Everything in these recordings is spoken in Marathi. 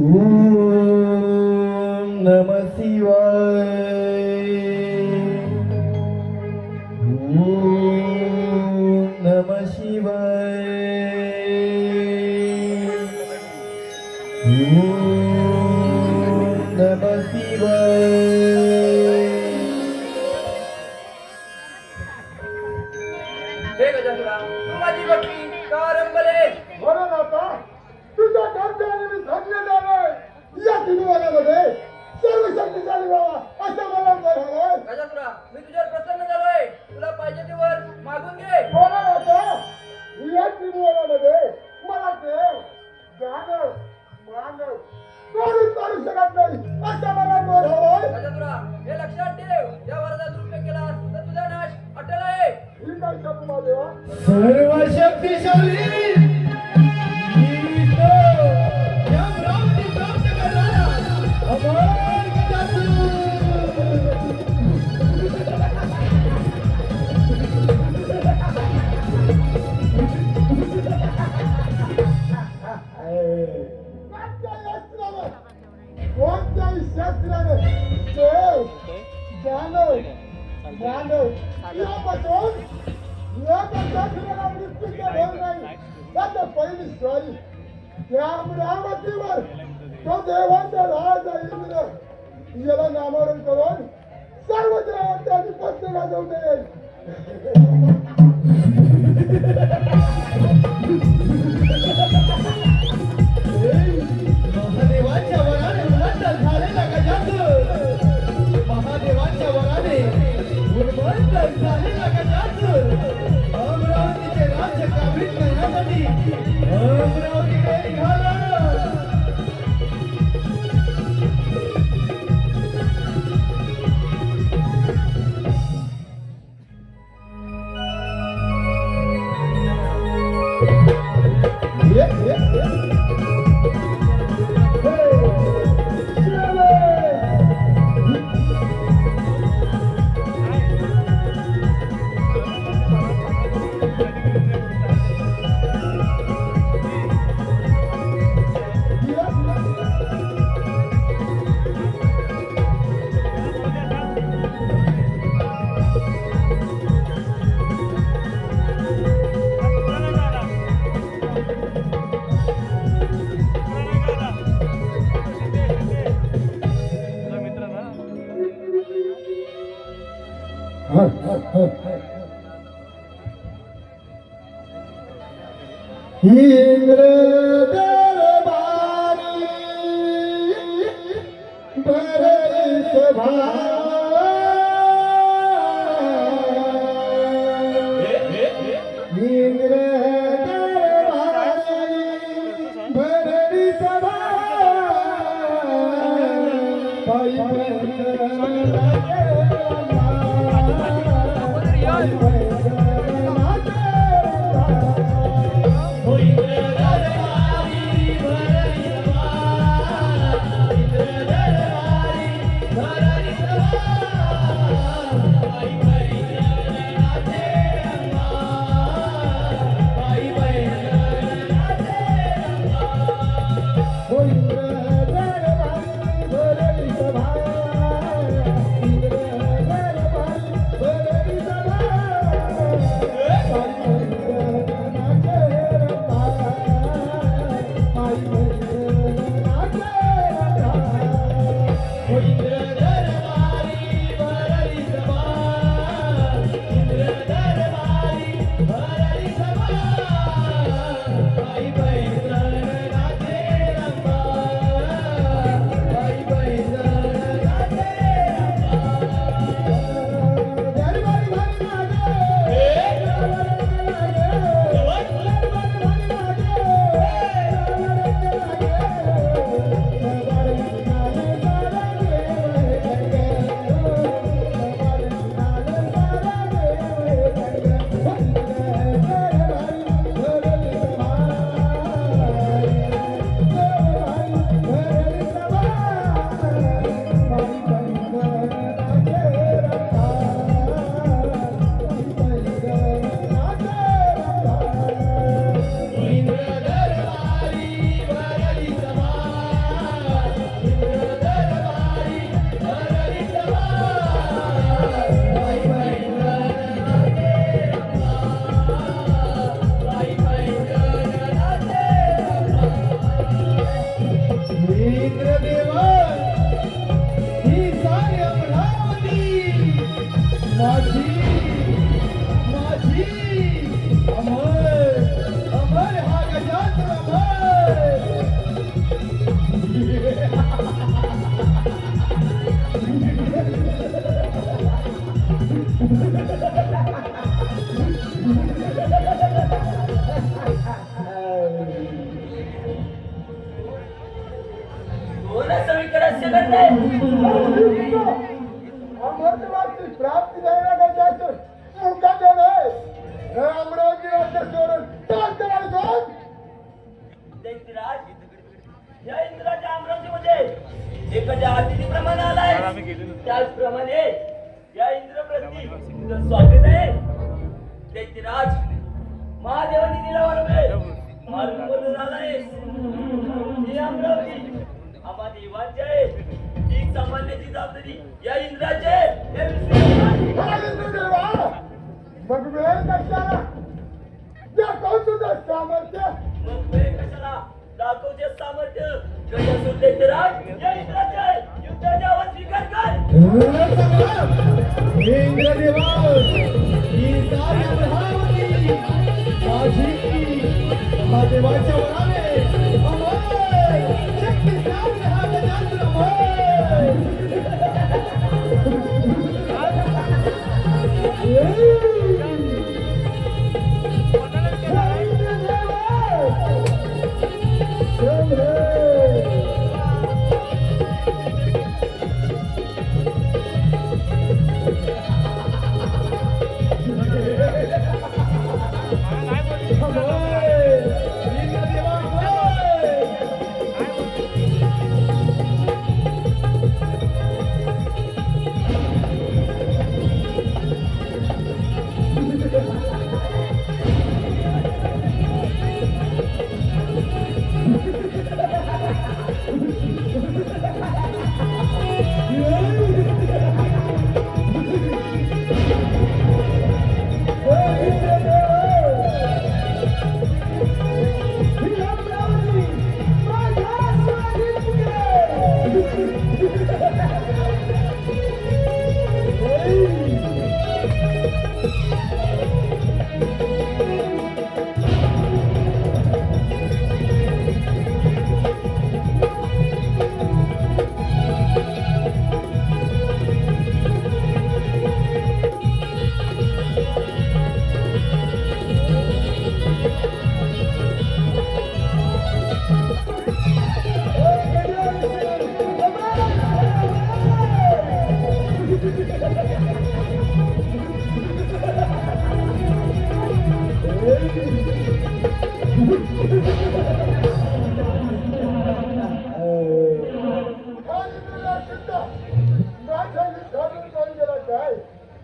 ओम नमः शिवाय। ओम नमः शिवाय। ओम नमः शिवाय। हे गजानना, तू माझी भक्ती का रंबले? म्हणून आता तुझ्या घरच्याने मी धन्य झालोय. या दिनवारामध्ये सर्व शक्तिशाली व्हावा असं मला झालंय. गजानना, मी तुझ्यावर प्रसन्न झालोय. तुला पाहिजे ते वर मागून घे. म्हणून आता या दिनवारामध्ये मला देव जाणव मानव कोणीच मारू शकत नाही असं मला हवंय. गजानना, हे लक्षात ठेव. या वरदा दुरुपयोग केलास तर तुझा नाश अटल आहे. ही काय शब्द माझेवा? सर्व शक्तिशाली या ब्राह्मणी प्राप्त करणारा अमर गजानन। कोणत्याही शास्त्राने देव जाणव मानव यापासून शास्त्राला मृत्यूचा भय नाही. त्याच्या पहिली स्वारी त्या अमरावतीवर तो देवांचा राजा इंद्र याला नामरण करून सर्व देवांच्या अधिपत्य गाजवता येईल. महादेवाच्या वराने उन्मत्त झालेला गजानन। महादेवाच्या वराने उन्मत्त झालेला गजानन अमरावतीचे राज्य काबीज करण्यासाठी अमरावतीकडे निघाला। इंद्र दरबारी बरई सभा इंद्र दरबारी बरई सभा पाई सगळीकडे करते अमृतवाची प्राप्ती झालेल्या गजासून मुकादमे हे अमरावती राज्य सोडून चालते माणूस दैत्यराज या इंद्राच्या अमरावतीमध्ये एखाद्या अतिथीप्रमाणे आलाय त्याचप्रमाणे या इंद्रप्रती तुझं स्वागत आहे दैत्यराज महादेवानी दिला वरवे मार्गबद्ध झालाय ही अमरावती आम्हा देवाची आहे ही सांभाळण्याची जबाबदारी या इंद्राची आहे हे विसरू नका. मग वेळ कशाला दाखव तुझं सामर्थ्य मग वेळ कशाला दाखवचे सामर्थ्य गजासूर दैत्यराज या इंद्राचे आहे युद्धाची आवाज स्वीकार कर इंद्रदेवा ही सारी अमरावती माझी महादेवाच्या वराने अमर शक्ती सामने हा गजासूर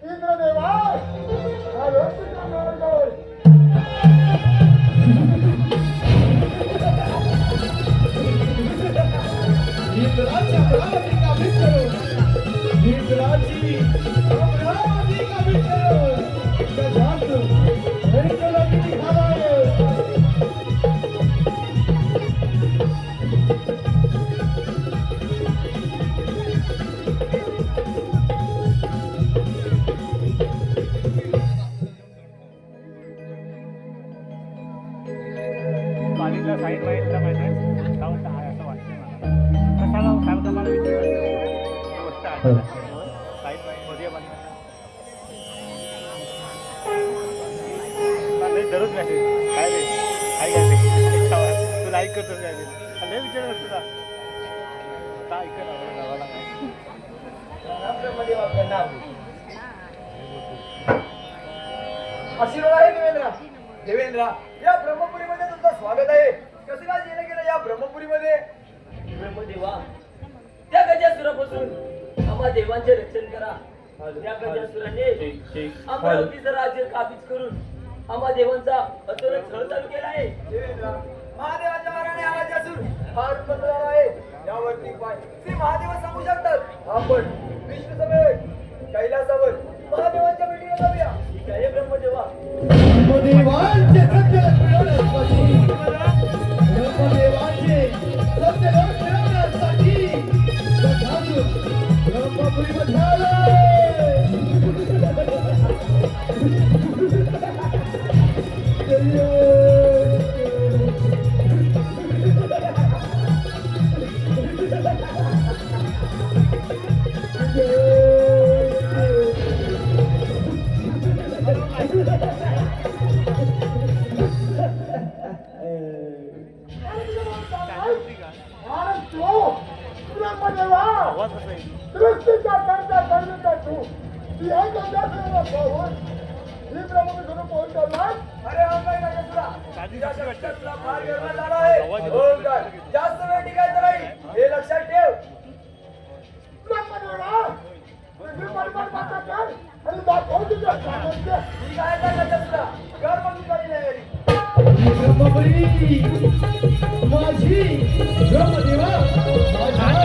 इंद्रदेवा इंद्राची अमरावती का मित्र इंद्राची अमरावती का मित्र गजासूर दैत्यला किती खालाय पाणीला साईड माहितला माहिती जाऊन आहे असं वाटतं मला कशाला सारखं मला विचार गोष्ट आहे साईड माहिती मध्ये बनणार दररोज मेसेज काय रे काय तू लाईक करतो काय लय विचार करतो तुला काय ऐकत गावाला आशीर्वाद आहे देवेंद्र देवेंद्र या ब्रह्मपुरीमध्ये तुमचं स्वागत आहे कसं काय येणं गेलं या ब्रह्मपुरीमध्ये ब्रह्मदेवा त्या गजासुरापासून आम्हा देवांचे रक्षण करा त्या गजासुराने अमरावतीचं राज्य काबीज करून आम्हा देवांचा अतोल छळ चालू केला आहे देवेंद्र महादेवाच्या वराने हा गजासुर फार बदलला आहे यावरती पाय श्री महादेव सांगू शकतात आपण विष्णू समेत कैलासावर महादेवांच्या भेटीला जाऊया ठीक आहे ब्रह्मदेवा ब्रह्मदेवांचे सत्य मिळवण्यासाठी ब्रह्मदेवांचे सत्य मिळवण्यासाठी गजासूर ब्रह्मपुरीमध्ये आले ब्रह्मदेवा आवाज कसा आहे सृष्टीचा करता करता तू या गजासुराला पाहून ही ब्रह्मविष्णू पोहोचवलास. अरे हो काय गजासुरा, साधी तुझ्या गोष्ट वाटते. शब्दात तुला फार गर्व झाला आहे. आवाज येतो. हो काय, जास्त वेळ टिकायचं नाही हे लक्षात ठेव. ब्रह्मदेवा तुझी बरोबर माता कर आणि दाखव तुझं सामर्थ्य. ठीक आहे का गजासुरा, कर मग तुझी तयारी. ब्रह्मपुरी माझी ब्रह्मदेवा माझा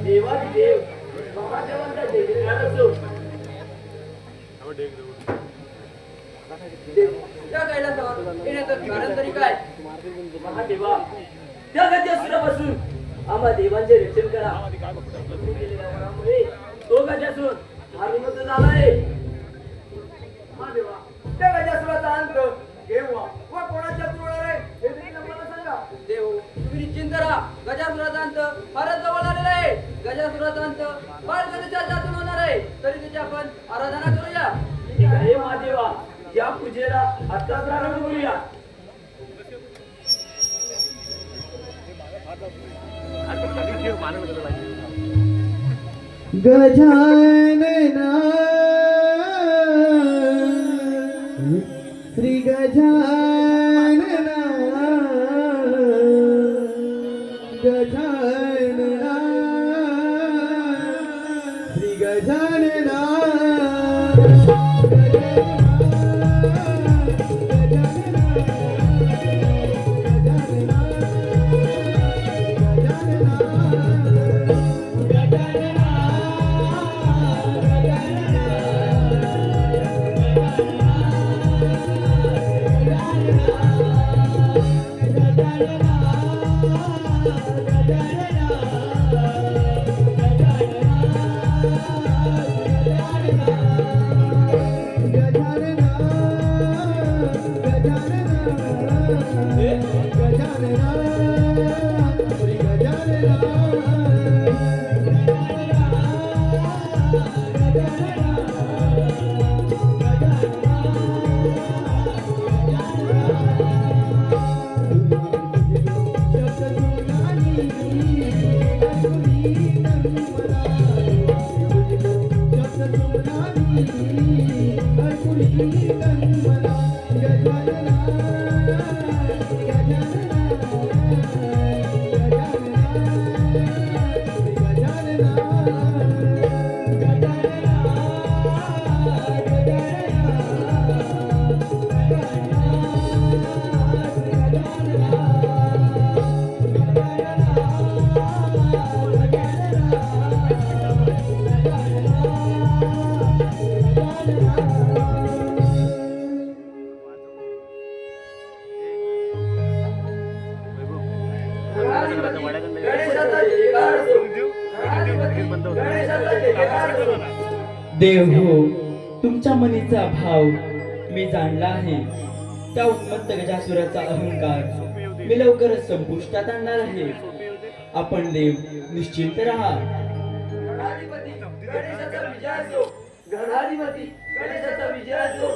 देवादिदेव महादेवांचा जयजयकार असो. त्या कैलासावर येण्याचं कारण तरी काय? महादेवा, त्या गजासुरापासून आम्हा देवांचे रक्षण करा. तुम्ही केलेल्या वरामुळे तो गजासुर हारिमत झालाय. महादेवा, त्या गजासुराचा अंत केव्हा व कोणाच्या होणार आहे हे देखील आम्हाला सांगा. देव, तुम्ही निश्चिंत राहा. गजासुराचा अंत फारच जवळ आलेला आहे. गजासुराचा अंत बाळगणेच्या हातून होणार आहे. तरी त्याची आपण आराधना करूया. ठीक आहे महादेवा, या पूजेला आत्ताच प्रारंभ करूया. गजानना श्री गजानना गजानना श्री गजानना तन्मना गजानना गणेशाचा जयकार असो. गणेशाचा जयकार असो. देव हो, तुमच्या मनीचा भाव मी जाणला आहे. त्या उन्मत्त गजासुराचा अहंकार मी लवकरच संपुष्टात आणणार आहे. आपण देव निश्चिंत राहा. गणाधिपती गणेशाचा विजय असो. गणाधिपती गणेशाचा विजय असो.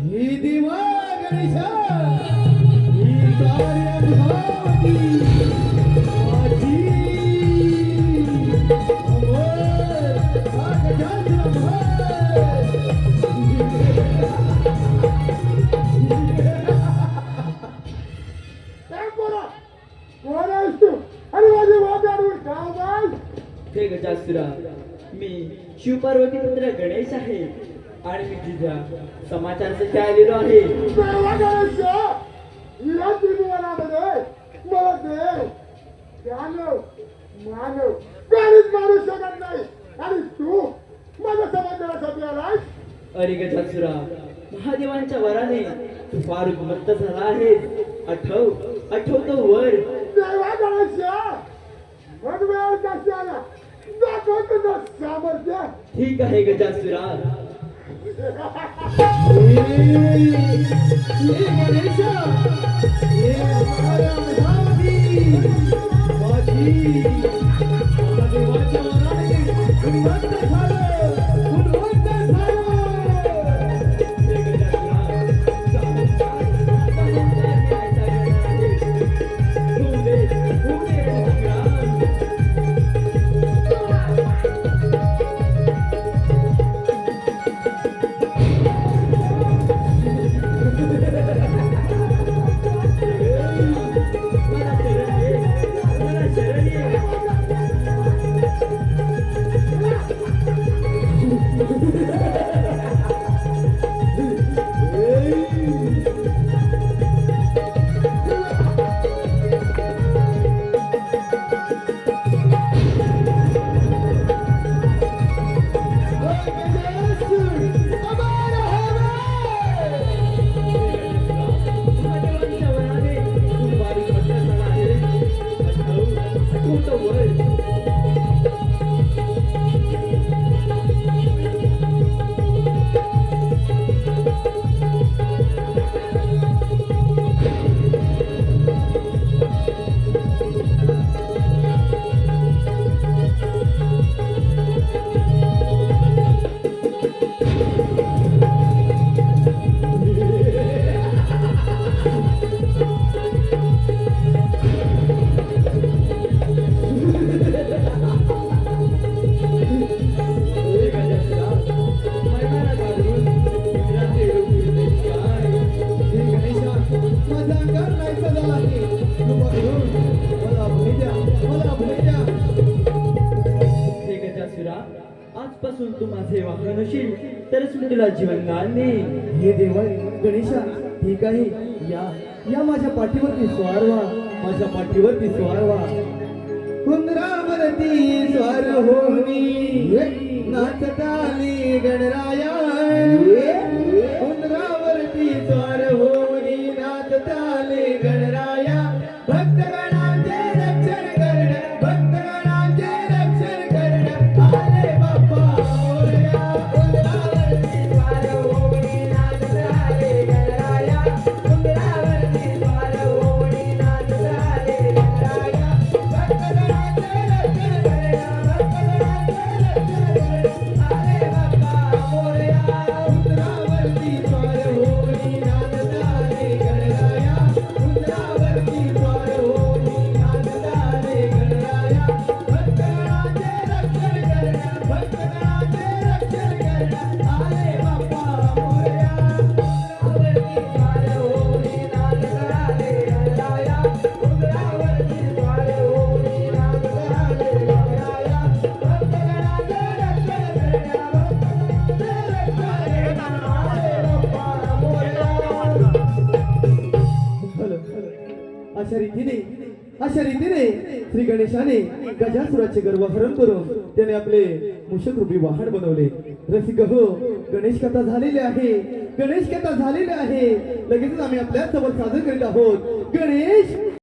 ही दिवा गणेशा ही कार्याभावती माझी अमर हा गजानन काय बोला कोण आहेस तू आणि माझी वाद अडवून काय बाय हे गजासुरा, मी शिवपार्वती पुत्र गणेश आहे आणि मी तुझ्या समाचारासाठी आलेलो आहे. देवा गणेश या त्रिभुवनामध्ये मला देव दानव मानव काहीच मारू शकत नाही आणि तू माझ्या समाजासाठी आलास. अरे गजासुरा, महादेवांच्या वराने तू फार उन्मत्त झाला आहे. आठवतो वर. देवा गणेश मग वेळ कशाला दाखव तुझं सामर्थ्य. ठीक आहे गजासुरा. हे गणेशा हे कार्याभावती माझी आता देवाच्या वराने उन्मत्त झालं. हे गजासुरा, होऊ दे गजासुरा. आजपासून तू माझे वाहन होशील तरच मी तुला जीवनदान देईन. हे देवा गणेशा ठीक आहे. या माझ्या पाठीवरती स्वार व्हा. माझ्या पाठीवरती स्वार व्हा. कुंदरावरती स्वार होनी नाचताली गणराया. कुंदरावरती स्वार होनी नाचताली गणराया. भक्तगणांचे रक्षण करण भक्तगणांचे रक्षण करण आले बाप्पा मोरया. कुंदरावरती स्वार होनी नाचताली गणराया. कुंदरावरती स्वार अशा रीतीने श्री गणेशाने गजासुराचे गर्व हरण करून त्याने आपले मूषक रूपी वाहन बनवले. रसिक हो, गणेश कथा झालेली आहे. लगेचच आम्ही आपल्या समोर सादर करीत आहोत गणेश